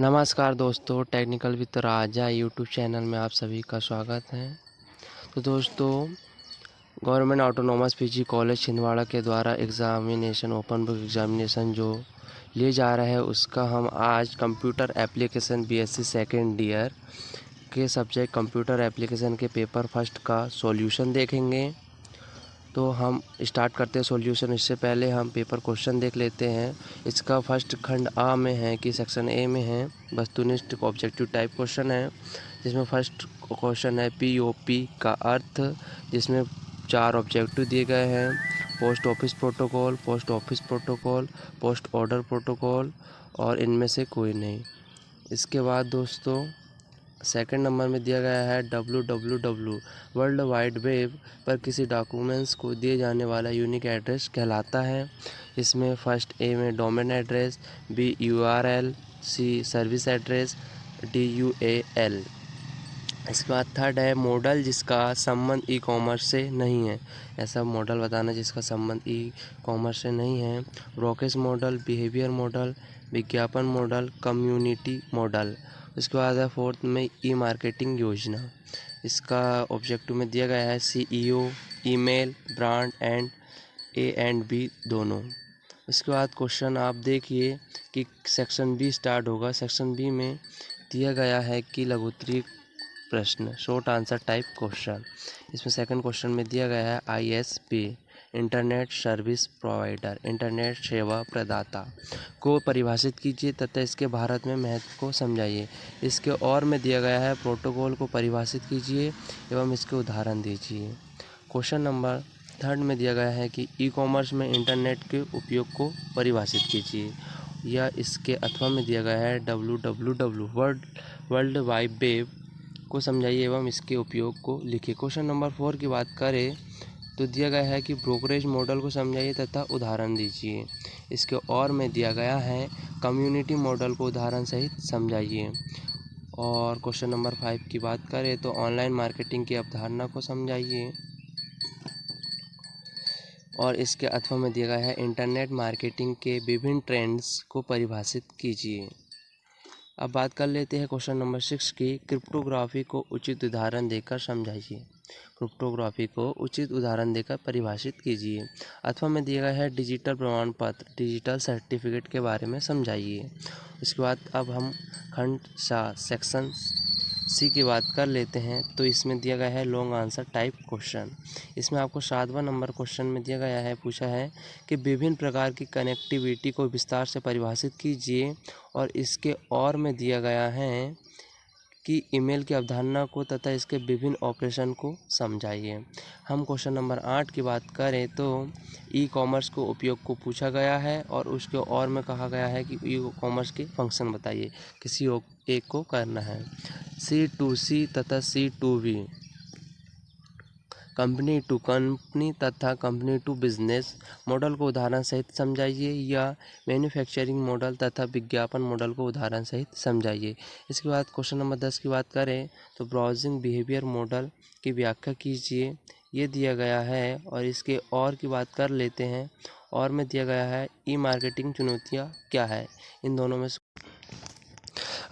नमस्कार दोस्तों, technical with Raja YouTube channel में आप सभी का स्वागत है। तो दोस्तों, government autonomous PG college Chhindwara के द्वारा एग्ज़ामिनेशन ओपन बुक एग्ज़ामिनेशन जो लिए जा रहा है उसका हम आज computer application BSc second year के सब्जेक्ट कंप्यूटर एप्लीकेशन के पेपर फर्स्ट का सॉल्यूशन देखेंगे। तो हम स्टार्ट करते हैं सॉल्यूशन। इससे पहले हम पेपर क्वेश्चन देख लेते हैं। इसका फर्स्ट खंड आ में है कि सेक्शन ए में है, वस्तुनिष्ठ ऑब्जेक्टिव टाइप क्वेश्चन है, जिसमें फर्स्ट क्वेश्चन है पीओपी का अर्थ, जिसमें 4 ऑब्जेक्टिव दिए गए हैं। Post office protocol, post office protocol, post order protocol और इनमें से कोई नहीं। इसके बाद दोस्तों सेकंड नंबर में दिया गया है www वर्ल्ड वाइड वेब पर किसी डॉक्यूमेंट्स को दिए जाने वाला यूनिक एड्रेस कहलाता है। इसमें फर्स्ट ए में डोमेन एड्रेस, बी यूआरएल, सी सर्विस एड्रेस, डी यूएएल। इसके बाद थर्ड है मॉडल जिसका संबंध ई कॉमर्स से नहीं है। ऐसा मॉडल बताना जिसका संबंध ई कॉमर्स से नहीं है। ब्रोकेज मॉडल, बिहेवियर मॉडल, विज्ञापन मॉडल, कम्युनिटी मॉडल। उसके बाद है फोर्थ में ई मार्केटिंग योजना। इसका ऑब्जेक्टिव में दिया गया है CEO, email, brand and B दोनों। उसके बाद क्वेश्चन आप देखिए कि सेक्शन बी स्टार्ट होगा। सेक्शन बी में दिया गया है कि लघुत्तरीय प्रश्न, शॉर्ट आंसर टाइप क्वेश्चन। इसमें सेकंड क्वेश्चन में दिया गया है ISP, internet service provider, internet सेवा प्रदाता को परिभाषित कीजिए तथा इसके भारत में महत्व को समझाइए। इसके और में दिया गया है प्रोटोकॉल को परिभाषित कीजिए एवं इसके उदाहरण दीजिए। क्वेश्चन नंबर थर्ड में दिया गया है कि ई कॉमर्स में इंटरनेट के उपयोग को परिभाषित कीजिए, या इसके अथवा में दिया गया है www वर्ल्ड वाइड वेब को समझाइए एवं इसके उपयोग को लिखिए। क्वेश्चन नंबर 4 की बात करें तो दिया गया है कि ब्रोकरेज मॉडल को समझाइए तथा उदाहरण दीजिए। इसके और में दिया गया है कम्युनिटी मॉडल को उदाहरण सहित समझाइए। और क्वेश्चन नंबर 5 की बात करें तो ऑनलाइन मार्केटिंग की अवधारणा को समझाइए। और इसके अथवा में दिया गया है इंटरनेट मार्केटिंग के विभिन्न ट्रेंड्स को परिभाषित कीजिए। अब बात कर लेते हैं क्वेश्चन नंबर 6 की, क्रिप्टोग्राफी को उचित उदाहरण देकर समझाइए। क्रिप्टोग्राफी को उचित उदाहरण देकर परिभाषित कीजिए। अथवा में दिया गया है डिजिटल प्रमाण पत्र, डिजिटल सर्टिफिकेट के बारे में समझाइए। उसके बाद अब हम खंड सेक्शन सी की बात कर लेते हैं। तो इसमें दिया गया है लॉन्ग आंसर टाइप क्वेश्चन। इसमें आपको 7वां नंबर क्वेश्चन में दिया गया है, पूछा है कि विभिन्न प्रकार की कनेक्टिविटी को विस्तार से परिभाषित कीजिए। और इसके और में दिया गया है कि ईमेल की अवधारणा को तथा इसके विभिन्न ऑपरेशन को समझाइए। हम क्वेश्चन नंबर 8 की बात करें तो ई कॉमर्स को उपयोग को पूछा गया है और उसके और में कहा गया है कि ई कॉमर्स के फंक्शन बताइए, किसी एक को करना है। C2C तथा C2B, कंपनी टू कंपनी तथा कंपनी टू बिजनेस मॉडल को उदाहरण सहित समझाइए, या मैन्युफैक्चरिंग मॉडल तथा विज्ञापन मॉडल को उदाहरण सहित समझाइए। इसके बाद क्वेश्चन नंबर 10 की बात करें तो ब्राउजिंग बिहेवियर मॉडल की व्याख्या कीजिए, ये दिया गया है। और इसके और की बात कर लेते हैं। और में दिया गया है ई मार्केटिंग चुनौतियाँ क्या है। इन दोनों में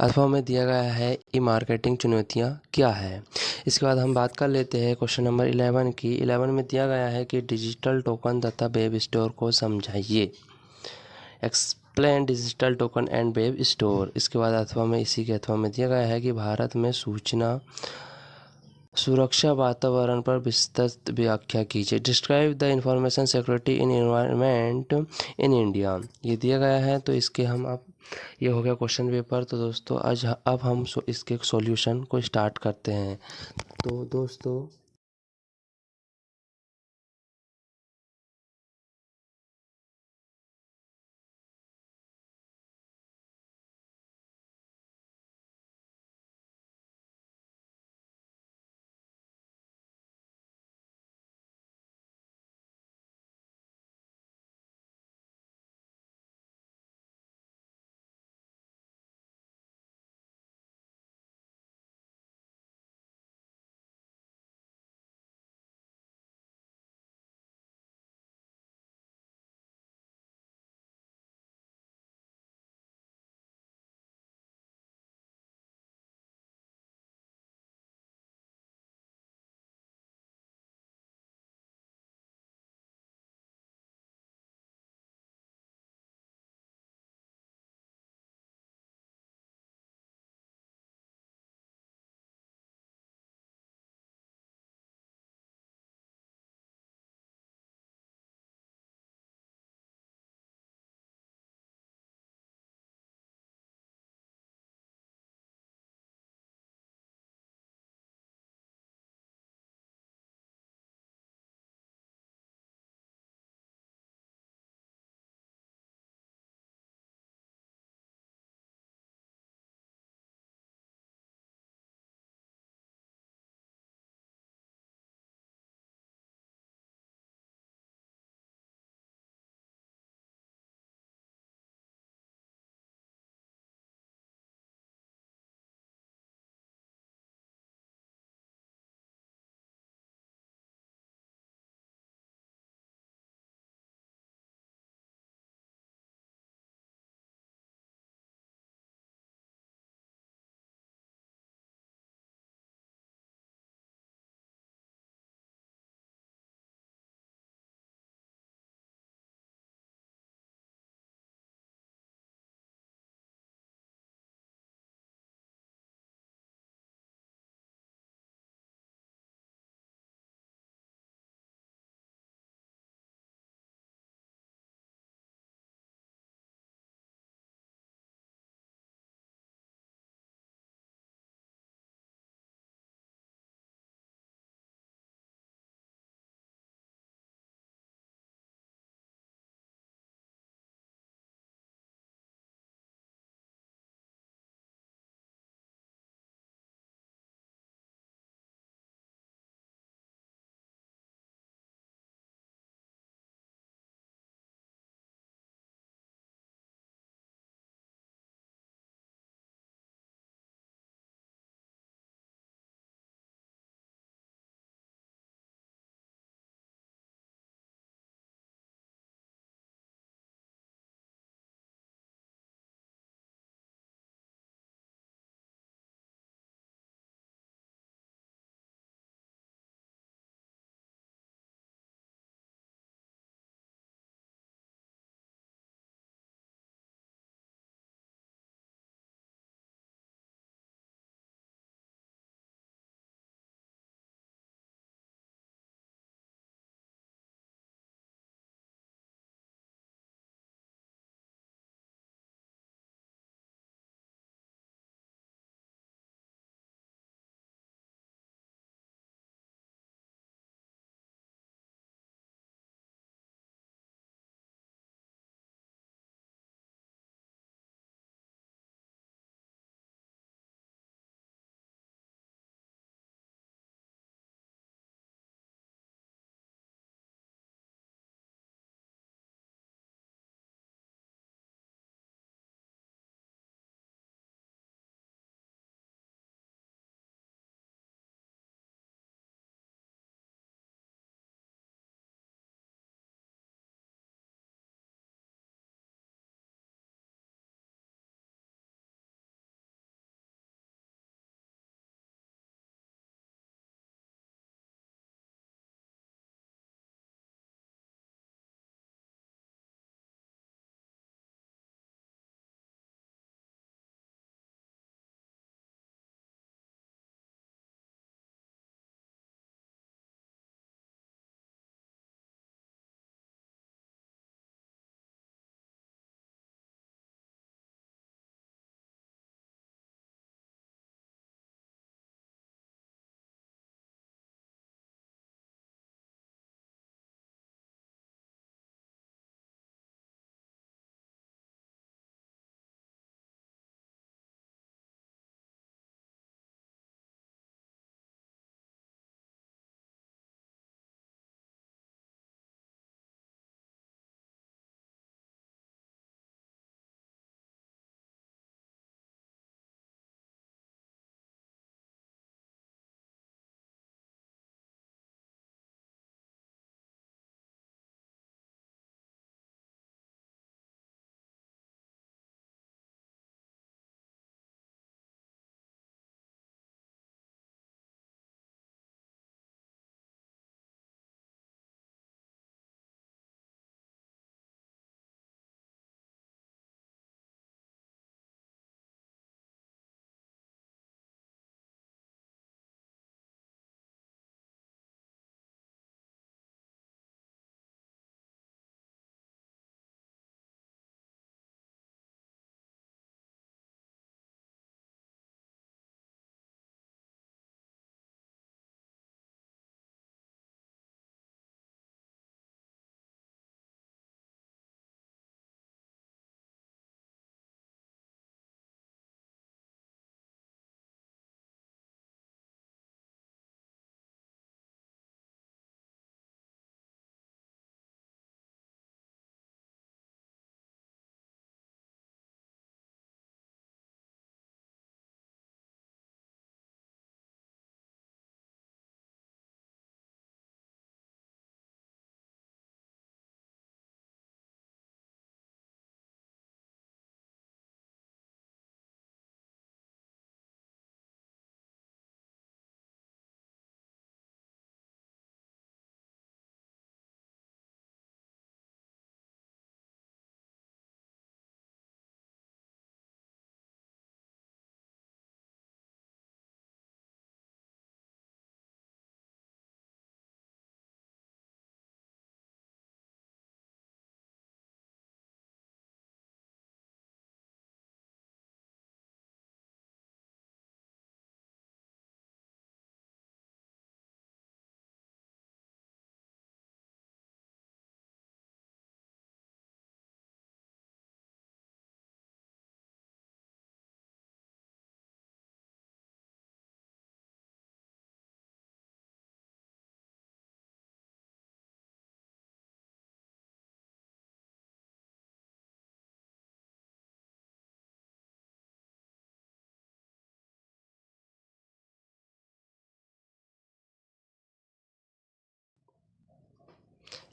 अथवा में दिया गया है ई मार्केटिंग चुनौतियाँ क्या है। इसके बाद हम बात कर लेते हैं क्वेश्चन नंबर 11 की। 11 में दिया गया है कि डिजिटल टोकन तथा वेब स्टोर को समझाइए। Explain digital token and web store. इसके बाद अथवा में इसी के अथवा में दिया गया है कि भारत में सूचना सुरक्षा वातावरण पर विस्तृत व्याख्या कीजिए। Describe the information security in environment in India, ये दिया गया है। तो इसके हम अब ये हो गया क्वेश्चन पेपर। तो दोस्तों अब हम इसके सॉल्यूशन को स्टार्ट करते हैं। तो दोस्तों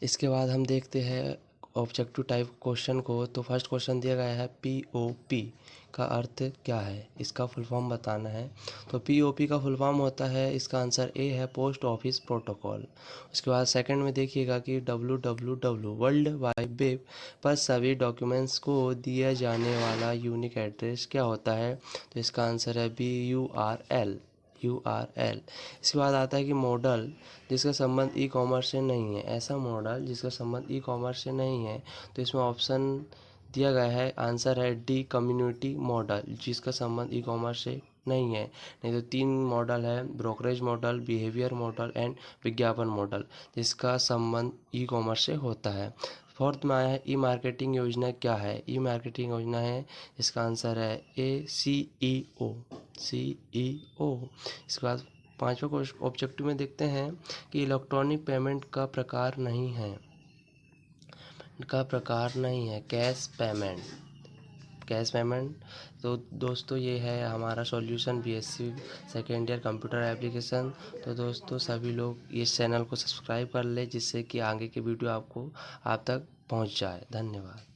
इसके बाद हम देखते हैं ऑब्जेक्टिव टाइप क्वेश्चन को। तो फर्स्ट क्वेश्चन दिया गया है पीओपी का अर्थ क्या है, इसका फुल फॉर्म बताना है। तो पीओपी का फुल फॉर्म होता है, इसका आंसर ए है, पोस्ट ऑफिस प्रोटोकॉल। उसके बाद सेकंड में देखिएगा कि www वर्ल्ड वाइड वेब पर सभी डॉक्यूमेंट्स को दिया जाने वाला यूनिक एड्रेस क्या होता है। तो इसका आंसर है BURL। इसके बाद आता है कि मॉडल जिसका संबंध ई कॉमर्स से नहीं है। ऐसा मॉडल जिसका संबंध ई कॉमर्स से नहीं है, तो इसमें ऑप्शन दिया गया है, आंसर है डी, कम्युनिटी मॉडल, जिसका संबंध ई कॉमर्स से नहीं है। नहीं तो 3 मॉडल है, brokerage model, behaviour model and विज्ञापन मॉडल, जिसका संबंध ई कॉमर्स से होता है। फोर्थ में आया है ई मार्केटिंग योजना क्या है। ई मार्केटिंग योजना है, इसका आंसर है ए, CEO। इसके बाद पांचवा ऑब्जेक्टिव में देखते हैं कि इलेक्ट्रॉनिक पेमेंट का प्रकार नहीं है कैश पेमेंट। तो दोस्तों ये है हमारा solution BSc second year computer application. तो दोस्तों सभी लोग इस चैनल को सब्सक्राइब कर ले, जिससे कि आगे की वीडियो आप तक पहुंच जाए। धन्यवाद।